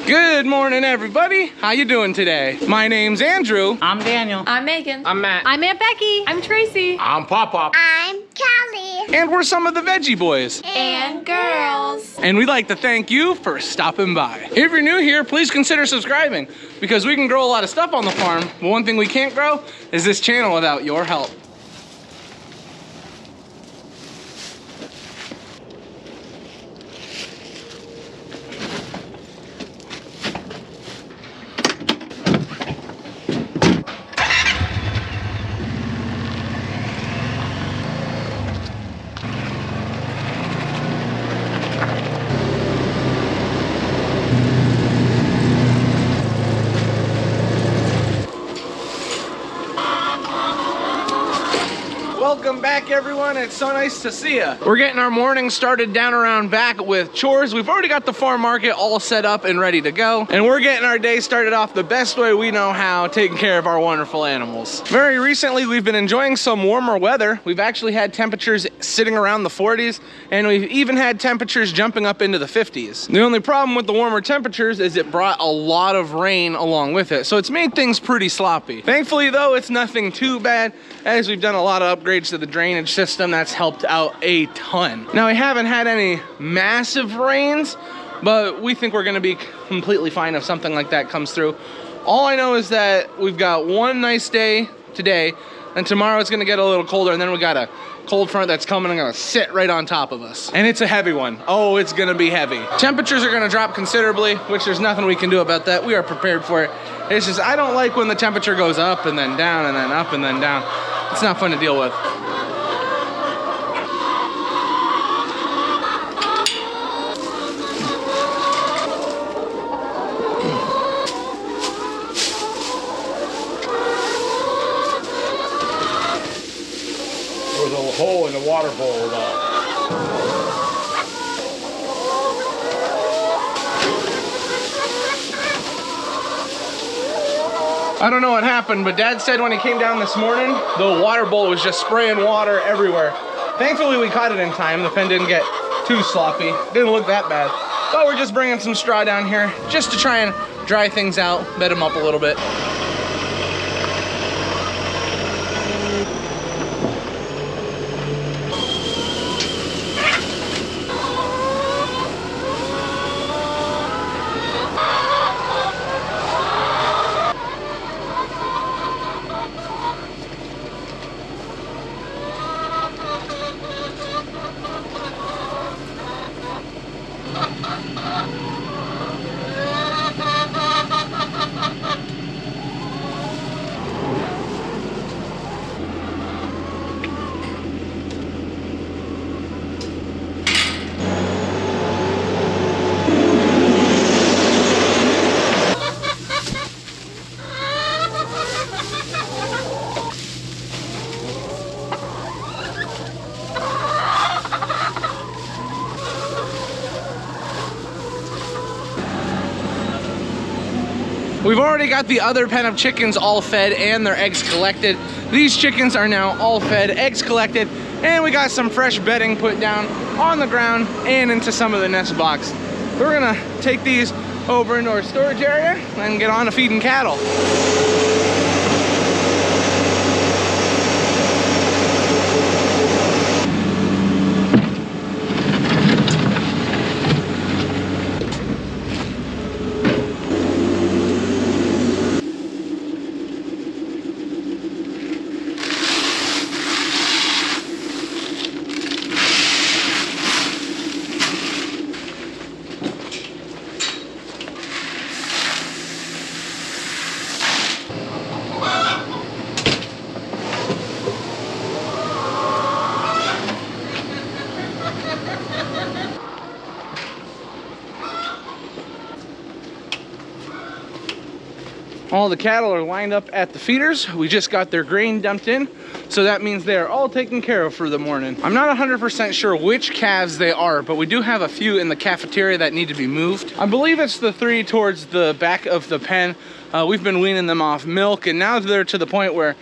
Good morning, everybody. How you doing today? My name's Andrew. I'm Daniel. I'm Megan. I'm Matt. I'm Aunt Becky. I'm Tracy. I'm Pop-Pop. I'm Callie. And we're some of the Veggie Boys. And girls. And we'd like to thank you for stopping by. If you're new here, please consider subscribing because we can grow a lot of stuff on the farm, but one thing we can't grow is this channel without your help. Welcome back, everyone. It's so nice to see you. We're getting our morning started down around back with chores. We've already got the farm market all set up and ready to go. And we're getting our day started off the best way we know how, taking care of our wonderful animals. Very recently, we've been enjoying some warmer weather. We've actually had temperatures sitting around the 40s, and we've even had temperatures jumping up into the 50s. The only problem with the warmer temperatures is it brought a lot of rain along with it. So it's made things pretty sloppy. Thankfully, though, it's nothing too bad, as we've done a lot of upgrades to the drainage system. That's helped out a ton. Now, we haven't had any massive rains, but we think we're gonna be completely fine if something like that comes through. All I know is that we've got one nice day today, and tomorrow it's gonna get a little colder, and then we got a cold front that's coming and gonna sit right on top of us. And it's a heavy one. Oh, it's gonna be heavy. Temperatures are gonna drop considerably, which there's nothing we can do about that. We are prepared for it. It's just, I don't like when the temperature goes up and then down and then up and then down. It's not fun to deal with. There was a hole in the water bowl though. I don't know what happened, but Dad said when he came down this morning, the water bowl was just spraying water everywhere. Thankfully, we caught it in time. The pen didn't get too sloppy. Didn't look that bad. But we're just bringing some straw down here just to try and dry things out, bed them up a little bit. We've already got the other pen of chickens all fed and their eggs collected. These chickens are now all fed, eggs collected, and we got some fresh bedding put down on the ground and into some of the nest box. We're gonna take these over into our storage area and get on to feeding cattle. All the cattle are lined up at the feeders. We just got their grain dumped in, so that means they are all taken care of for the morning. I'm not 100% sure which calves they are, but we do have a few in the cafeteria that need to be moved. I believe it's the 3 towards the back of the pen. We've been weaning them off milk, and now they're to the point where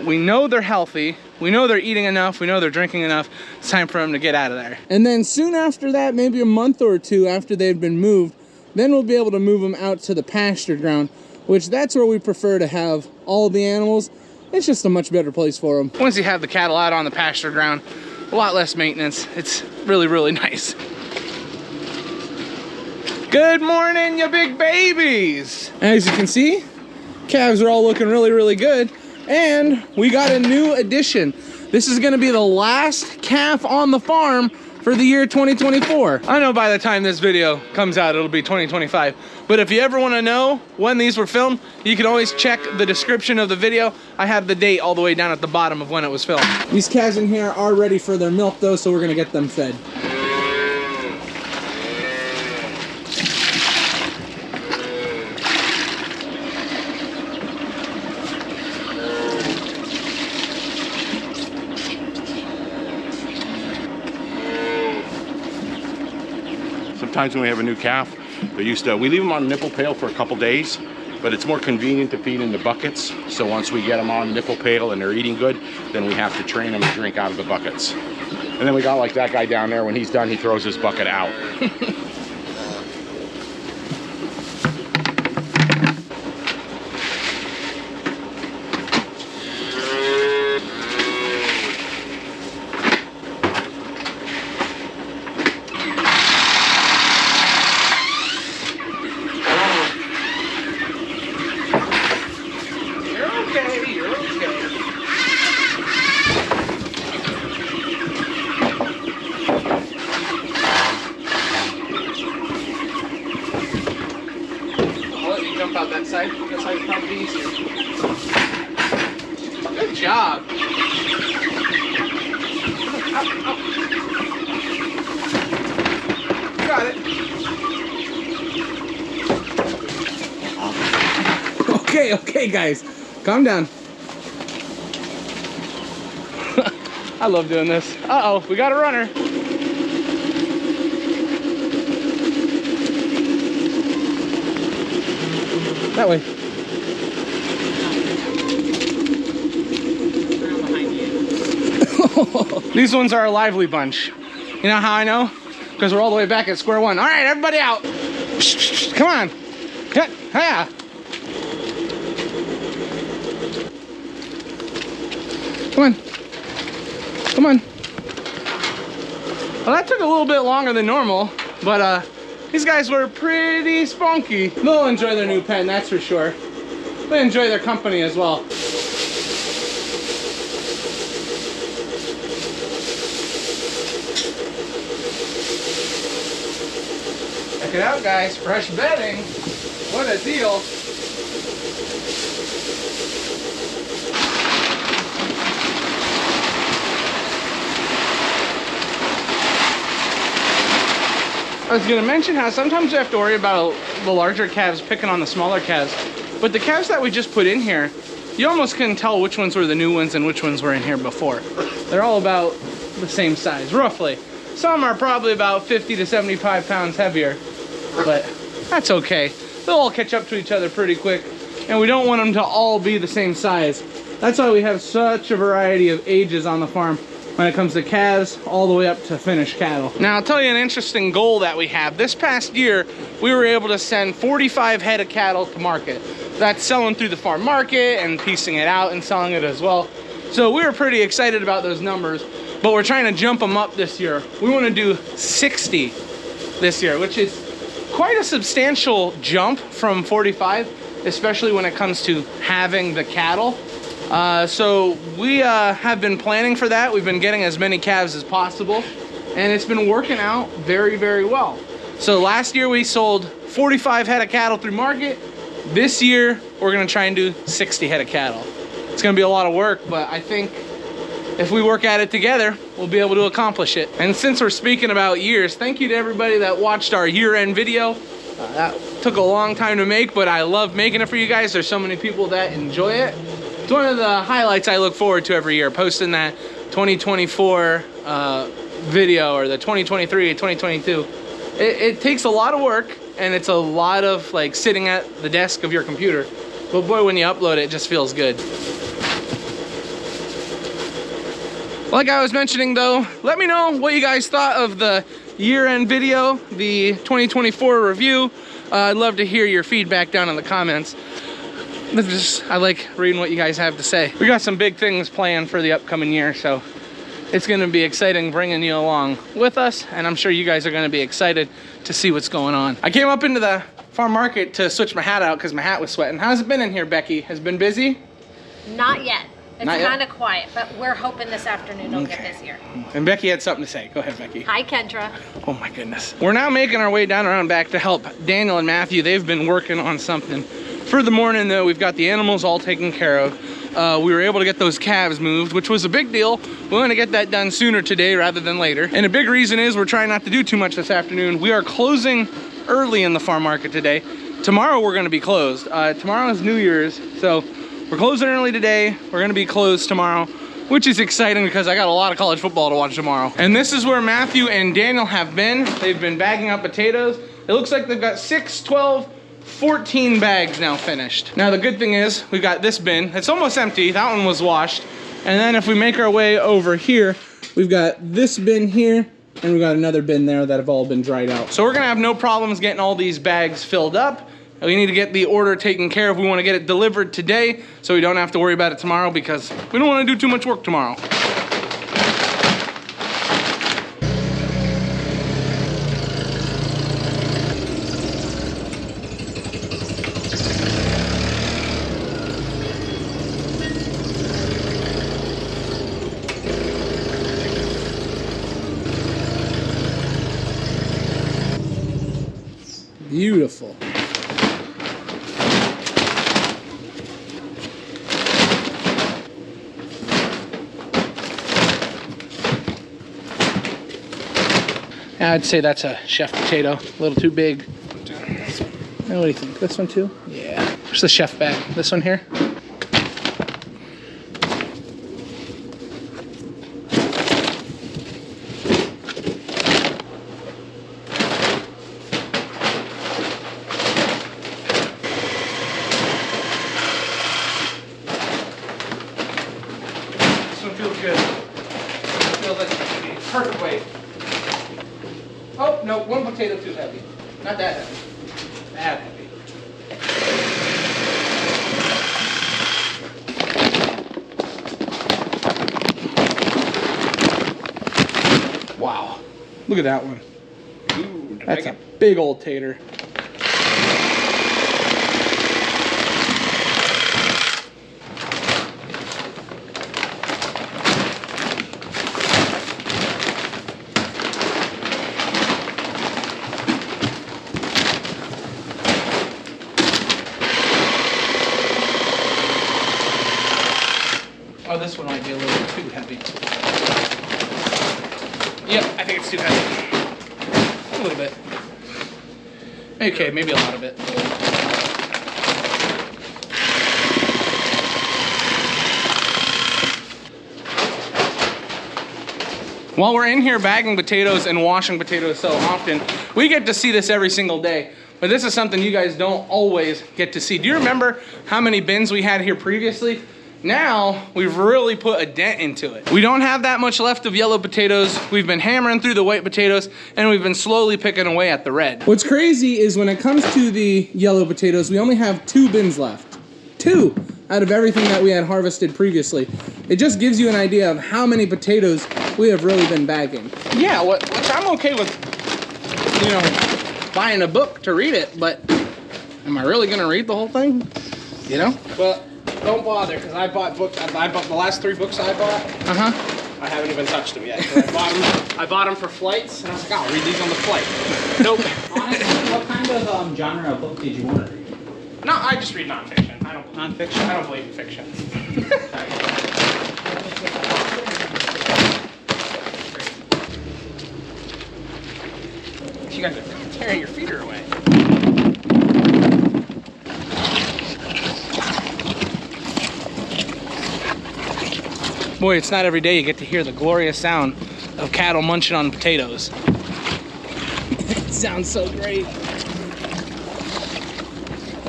we know they're healthy, we know they're eating enough, we know they're drinking enough. It's time for them to get out of there. And then soon after that, maybe a month or two after they've been moved, Then we'll be able to move them out to the pasture ground, which that's where we prefer to have all the animals. It's just a much better place for them. Once you have the cattle out on the pasture ground, a lot less maintenance. It's really, really nice. Good morning, you big babies. As you can see, calves are all looking really, really good. And we got a new addition. This is gonna be the last calf on the farm for the year 2024. I know by the time this video comes out, it'll be 2025. But if you ever wanna know when these were filmed, you can always check the description of the video. I have the date all the way down at the bottom of when it was filmed. These calves in here are ready for their milk though, so we're gonna get them fed. Sometimes when we have a new calf, we leave them on the nipple pail for a couple days, but it's more convenient to feed in the buckets. So once we get them on the nipple pail and they're eating good, then we have to train them to drink out of the buckets. And then we got like that guy down there, when he's done, he throws his bucket out. Out that side. That side's probably easier. Good job. Got it. Okay, guys. Calm down. I love doing this. Uh-oh, we got a runner. That way. These ones are a lively bunch. You know how I know? Because we're all the way back at square one. All right, everybody out. Come on. Yeah. Come on. Come on. Well, that took a little bit longer than normal, but these guys were pretty spunky. They'll enjoy their new pen, that's for sure. They enjoy their company as well. Check it out, guys. Fresh bedding. What a deal. I was gonna mention how sometimes you have to worry about the larger calves picking on the smaller calves, but the calves that we just put in here, you almost couldn't tell which ones were the new ones and which ones were in here before. They're all about the same size, roughly. Some are probably about 50 to 75 pounds heavier, but that's okay. They'll all catch up to each other pretty quick, and we don't want them to all be the same size. That's why we have such a variety of ages on the farm when it comes to calves all the way up to finished cattle. Now I'll tell you an interesting goal that we have. This past year, we were able to send 45 head of cattle to market. That's selling through the farm market and piecing it out and selling it as well. So we were pretty excited about those numbers, but we're trying to jump them up this year. We want to do 60 this year, which is quite a substantial jump from 45, especially when it comes to having the cattle. So we have been planning for that. We've been getting as many calves as possible, and it's been working out very, very well. So last year we sold 45 head of cattle through market. This year we're gonna try and do 60 head of cattle. It's gonna be a lot of work, but I think if we work at it together, we'll be able to accomplish it. And since we're speaking about years, thank you to everybody that watched our year-end video. That took a long time to make, but I love making it for you guys. There's so many people that enjoy it. It's one of the highlights I look forward to every year, posting that 2024 video or the 2023, 2022. It takes a lot of work, and it's a lot of like sitting at the desk of your computer. But boy, when you upload it, it just feels good. Like I was mentioning though, let me know what you guys thought of the year-end video, the 2024 review. I'd love to hear your feedback down in the comments. I like reading what you guys have to say. We got some big things planned for the upcoming year, so it's gonna be exciting bringing you along with us, and I'm sure you guys are gonna be excited to see what's going on. I came up into the farm market to switch my hat out because my hat was sweating. How's it been in here, Becky? Has it been busy? Not yet. It's Not yet? kind of quiet, but we're hoping this afternoon it'll get busier. And Becky had something to say. Go ahead, Becky. Hi, Kendra. Oh my goodness. We're now making our way down around back to help Daniel and Matthew. They've been working on something. For the morning though, we've got the animals all taken care of. We were able to get those calves moved, which was a big deal. We want to get that done sooner today rather than later. And a big reason is we're trying not to do too much this afternoon. We are closing early in the farm market today. Tomorrow we're going to be closed. Tomorrow is New Year's, so we're closing early today. We're going to be closed tomorrow, which is exciting because I got a lot of college football to watch tomorrow. And this is where Matthew and Daniel have been. They've been bagging up potatoes. It looks like they've got 6, 12, 14 bags now finished. Now the good thing is we've got this bin. It's almost empty. That one was washed. And then if we make our way over here, we've got this bin here and we've got another bin there that have all been dried out. So we're gonna have no problems getting all these bags filled up. We need to get the order taken care of. We want to get it delivered today so we don't have to worry about it tomorrow because we don't want to do too much work tomorrow. Beautiful. I'd say that's a chef potato, a little too big. What do you think? This one too? Yeah. Where's the chef bag? This one here? This one feels good. It feels like it should be perfect weight. Oh, no, one potato too heavy. Not that heavy. That heavy. Wow. Look at that one. Ooh, that's a big old tater. Oh, this one might be a little too heavy. Yep, I think it's too heavy. A little bit. Okay, maybe a lot of it. While we're in here bagging potatoes and washing potatoes so often, we get to see this every single day. But this is something you guys don't always get to see. Do you remember how many bins we had here previously? Now, we've really put a dent into it. We don't have that much left of yellow potatoes. We've been hammering through the white potatoes, and we've been slowly picking away at the red. What's crazy is when it comes to the yellow potatoes, we only have 2 bins left. 2 out of everything that we had harvested previously. It just gives you an idea of how many potatoes we have really been bagging. Yeah, which I'm okay with, you know, buying a book to read it, but am I really gonna read the whole thing? You know? Well, don't bother, because I bought books. I bought the last 3 books I bought. I haven't even touched them yet. I bought them for flights, and I was like, I'll read these on the flight. Nope. Honestly, what kind of genre of book did you want to read? No, I just read nonfiction. Nonfiction? I don't believe in fiction. You guys are tearing your feeder away. Boy, it's not every day you get to hear the glorious sound of cattle munching on potatoes. It sounds so great.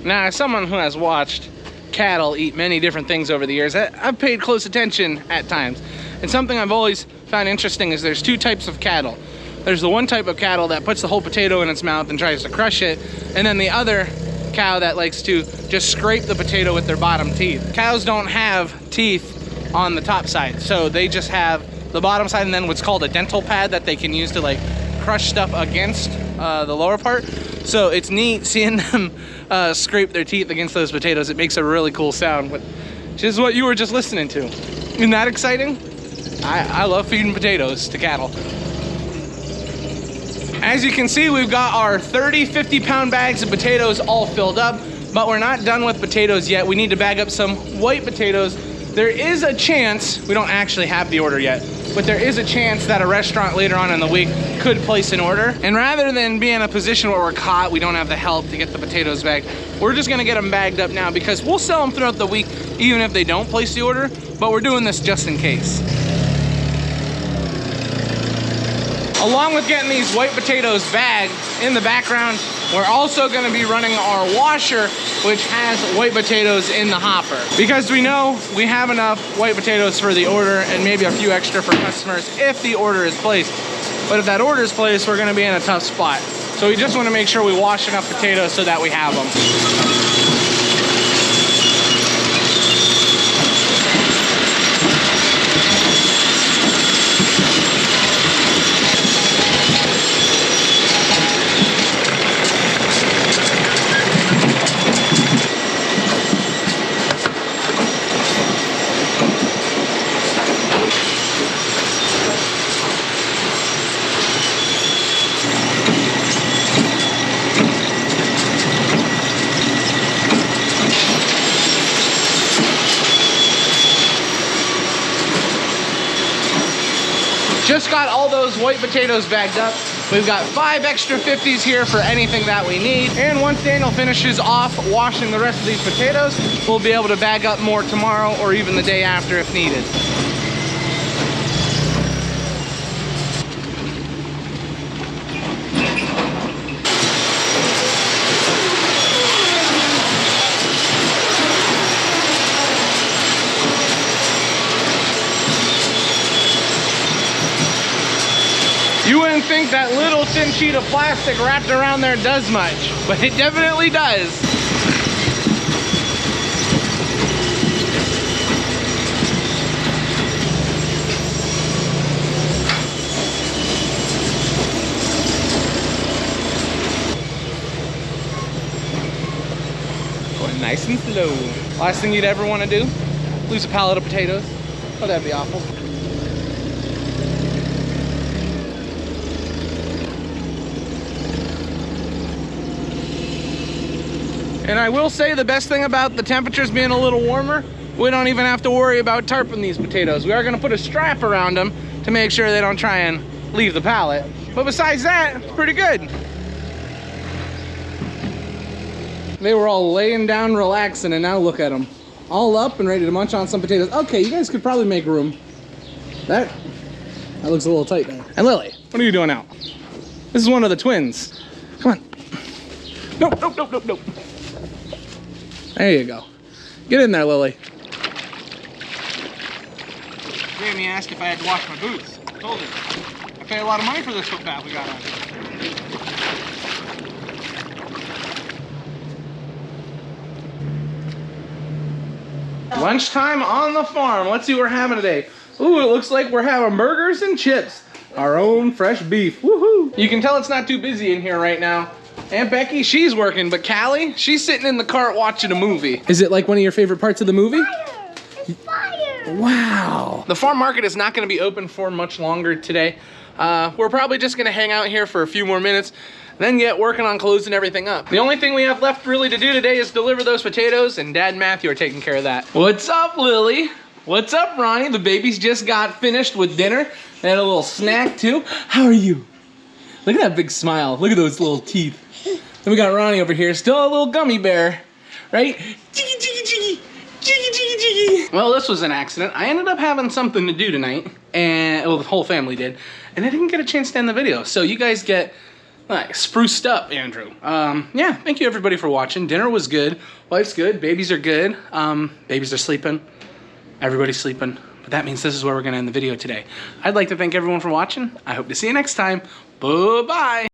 Now, as someone who has watched cattle eat many different things over the years, I've paid close attention at times. And something I've always found interesting is there's 2 types of cattle. There's the one type of cattle that puts the whole potato in its mouth and tries to crush it, and then the other cow that likes to just scrape the potato with their bottom teeth. Cows don't have teeth on the top side, so they just have the bottom side and then what's called a dental pad that they can use to like crush stuff against the lower part. So it's neat seeing them scrape their teeth against those potatoes. It makes a really cool sound, which is what you were just listening to. Isn't that exciting? I love feeding potatoes to cattle. As you can see, we've got our 30, 50-pound bags of potatoes all filled up, but we're not done with potatoes yet. We need to bag up some white potatoes. There is a chance, we don't actually have the order yet, but there is a chance that a restaurant later on in the week could place an order. And rather than be in a position where we're caught, we don't have the help to get the potatoes bagged, we're just gonna get them bagged up now because we'll sell them throughout the week even if they don't place the order, but we're doing this just in case. Along with getting these white potatoes bagged, in the background, we're also gonna be running our washer, which has white potatoes in the hopper. Because we know we have enough white potatoes for the order and maybe a few extra for customers if the order is placed. But if that order is placed, we're gonna be in a tough spot. So we just wanna make sure we wash enough potatoes so that we have them. Just got all those white potatoes bagged up. We've got 5 extra 50s here for anything that we need. And once Daniel finishes off washing the rest of these potatoes, we'll be able to bag up more tomorrow or even the day after if needed. You wouldn't think that little thin sheet of plastic wrapped around there does much, but it definitely does. Going nice and slow. Last thing you'd ever want to do, lose a pallet of potatoes. Oh, that'd be awful. And I will say the best thing about the temperatures being a little warmer, we don't even have to worry about tarping these potatoes. We are gonna put a strap around them to make sure they don't try and leave the pallet. But besides that, it's pretty good. They were all laying down, relaxing, and now look at them. All up and ready to munch on some potatoes. Okay, you guys could probably make room. That looks a little tight there. And Lily, what are you doing out? This is one of the twins. Come on. Nope, nope, nope, nope, nope. There you go. Get in there, Lily. Jamie asked if I had to wash my boots. I told her. I pay a lot of money for this footpath we got on. Lunchtime on the farm. Let's see what we're having today. Ooh, it looks like we're having burgers and chips. Our own fresh beef. Woohoo! You can tell it's not too busy in here right now. Aunt Becky, she's working, but Callie, she's sitting in the cart watching a movie. Is it like one of your favorite parts of the movie? Fire! It's fire! Wow. The farm market is not gonna be open for much longer today. We're probably just gonna hang out here for a few more minutes, then get working on closing everything up. The only thing we have left really to do today is deliver those potatoes, and Dad and Matthew are taking care of that. What's up, Lily? What's up, Ronnie? The babies just got finished with dinner. They had a little snack too. How are you? Look at that big smile. Look at those little teeth. Then we got Ronnie over here, still a little gummy bear, right? Jiggy, jiggy, jiggy, jiggy, jiggy, jiggy. Well, this was an accident. I ended up having something to do tonight, and well, the whole family did, and I didn't get a chance to end the video. So you guys get like spruced up, Andrew. Yeah, thank you everybody for watching. Dinner was good, wife's good, babies are good. Babies are sleeping, everybody's sleeping. But that means this is where we're gonna end the video today. I'd like to thank everyone for watching. I hope to see you next time. Bye-bye.